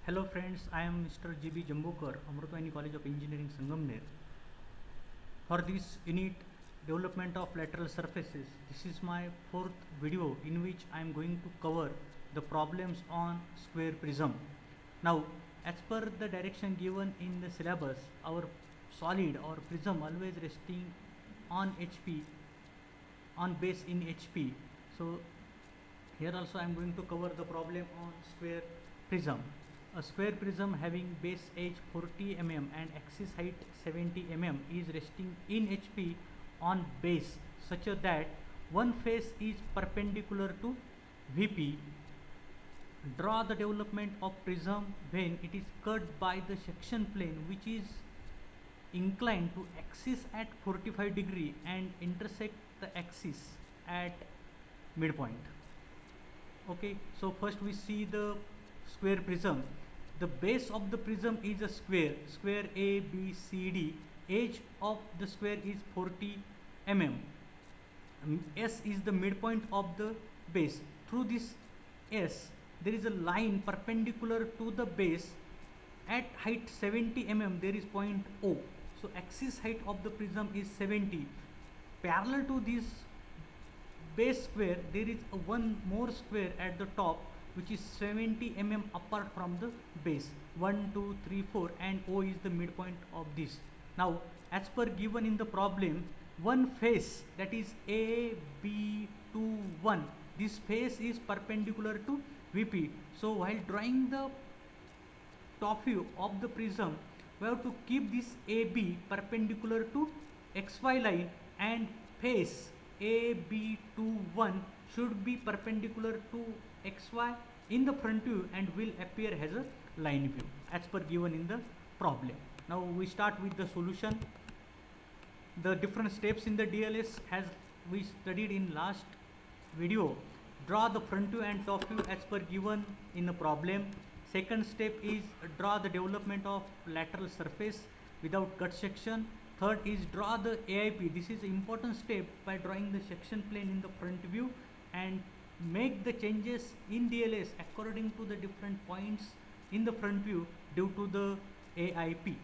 Hello friends, I am Mr. GB Jambukar, Amrutwani College of Engineering, Sangamner. For this unit, development of lateral surfaces, this is my fourth video in which I am going to cover the problems on square prism. Now, as per the direction given in the syllabus, our solid or prism always resting on HP, on base in HP. So here also I am going to cover the problem on square prism. A square prism having base edge 40 mm and axis height 70 mm is resting in HP on base such that one face is perpendicular to VP. Draw the development of prism when it is cut by the section plane which is inclined to axis at 45 degree and intersect the axis at midpoint. Okay, so first we see the square prism. The base of the prism is a square A B C D. Edge of the square is 40 mm. S is the midpoint of the base. Through this S there is a line perpendicular to the base. At height 70 mm there is point O. So axis height of the prism is 70. Parallel to this base square there is a one more square at the top which is 70 mm apart from the base. 1 2 3 4 and O is the midpoint of this. Now as per given in the problem, one face, that is AB21, this face is perpendicular to VP. So while drawing the top view of the prism, we have to keep this AB perpendicular to XY line and face AB21 should be perpendicular to XY in the front view and will appear as a line view as per given in the problem. Now we start with the solution. The different steps in the DLS as we studied in last video. Draw the front view and top view as per given in the problem. Second step is draw the development of lateral surface without cut section. Third is draw the AIP. This is an important step by drawing the section plane in the front view and make the changes in DLS according to the different points in the front view due to the AIP.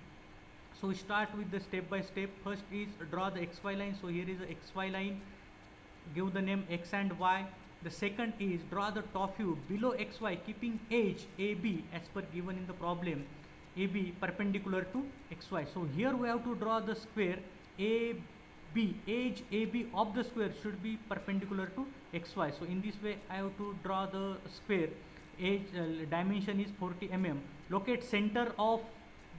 So we start with the step by step. First is draw the XY line. So here is a XY line. Give the name X and Y. The second is draw the top view below XY keeping edge AB as per given in the problem. AB perpendicular to XY. So here we have to draw the square AB. Edge AB of the square should be perpendicular to XY. So in this way I have to draw the square. Edge dimension is 40 mm. Locate center of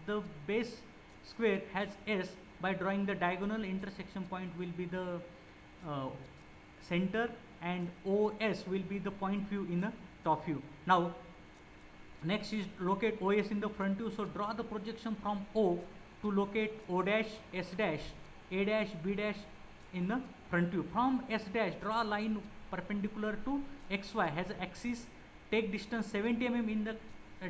the base square has S by drawing the diagonal. Intersection point will be the center and OS will be the point view in the top view. Now next is locate OS in the front view. So draw the projection from O to locate O dash, S dash, A dash, B dash in the front view. From S dash draw a line perpendicular to XY has an axis. Take distance 70 mm in the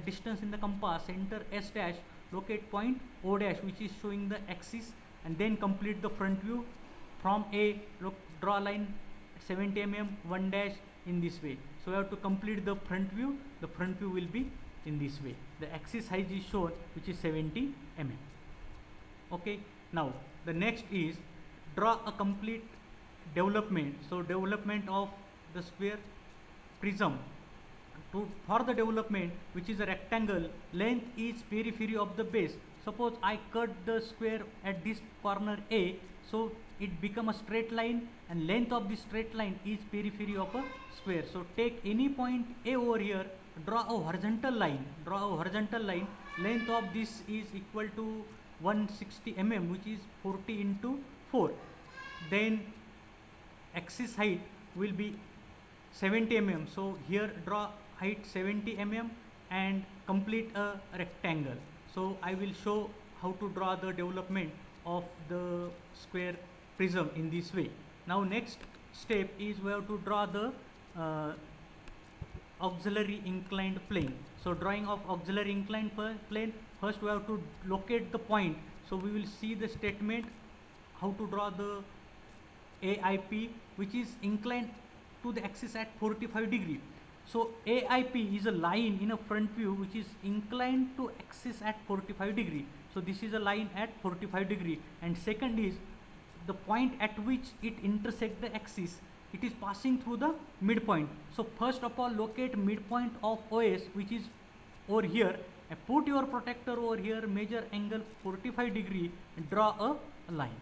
distance in the compass. Enter S dash. Locate point O dash which is showing the axis and then complete the front view. From A draw a line 70 mm 1 dash in this way. So we have to complete the front view. The front view will be in this way. The axis height is shown which is 70 mm. Okay. Now the next is draw a complete development. So development of the square prism. For the development which is a rectangle, length is periphery of the base. Suppose I cut the square at this corner A, so it become a straight line and length of this straight line is periphery of a square. So take any point A over here, draw a horizontal line. Length of this is equal to 160 mm which is 40 into 4. Then axis height will be 70 mm. So here draw height 70 mm and complete a rectangle. So I will show how to draw the development of the square prism in this way. Now next step is we have to draw the auxiliary inclined plane. So drawing of auxiliary inclined plane, first we have to locate the point. So we will see the statement how to draw the AIP which is inclined to the axis at 45 degree. So AIP is a line in a front view which is inclined to axis at 45 degree. So this is a line at 45 degree, and second is the point at which it intersects the axis. It is passing through the midpoint. So first of all, locate midpoint of OS, which is over here, and put your protractor over here, measure angle 45 degree and draw a line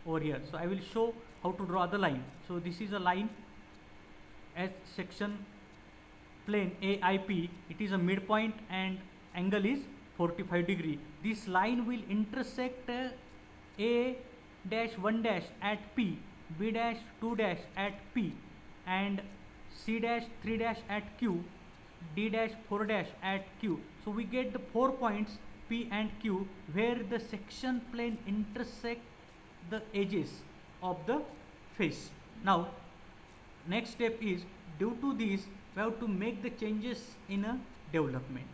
over here. So I will show how to draw the line. So this is a line as section plane AIP. It is a midpoint and angle is 45 degree. This line will intersect A dash 1 dash at P, B dash 2 dash at P, and C dash 3 dash at Q, D dash 4 dash at Q. So we get the 4 points P and Q where the section plane intersect the edges of the face. Now next step is, due to this we have to make the changes in a development.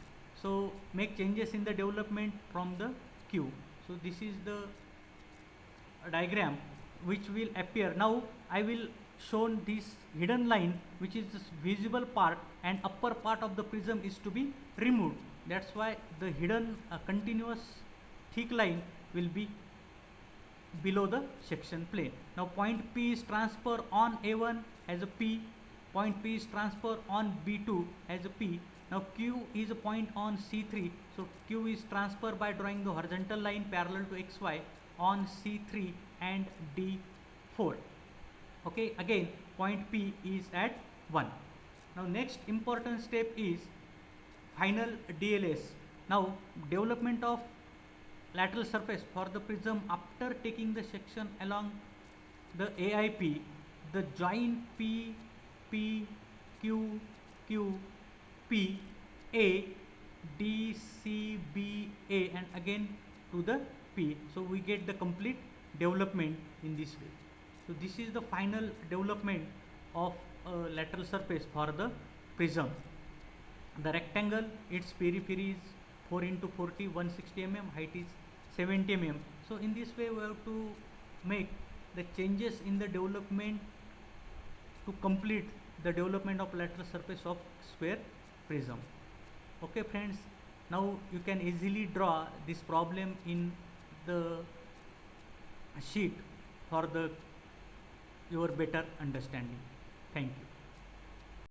So make changes in the development from the Q. So this is the diagram which will appear. Now I will show this hidden line, which is this visible part, and upper part of the prism is to be removed. That's why the hidden continuous thick line will be below the section plane. Now point P is transfer on A1 as a P, point P is transfer on B2 as a P. Now Q is a point on C3, so Q is transfer by drawing the horizontal line parallel to XY on C3 and D4. Okay, again point P is at 1. Now next important step is final DLS. Now development of lateral surface for the prism after taking the section along the AIP, the joint P, P, Q, Q, P, A, D, C, B, A, and again to the P. So we get the complete development in this way. So this is the final development of a lateral surface for the prism. The rectangle, its periphery is 4 into 40, 160 mm, height is 70 mm. So in this way we have to make the changes in the development to complete the development of lateral surface of square prism. Okay friends, now you can easily draw this problem in the sheet for your better understanding. Thank you.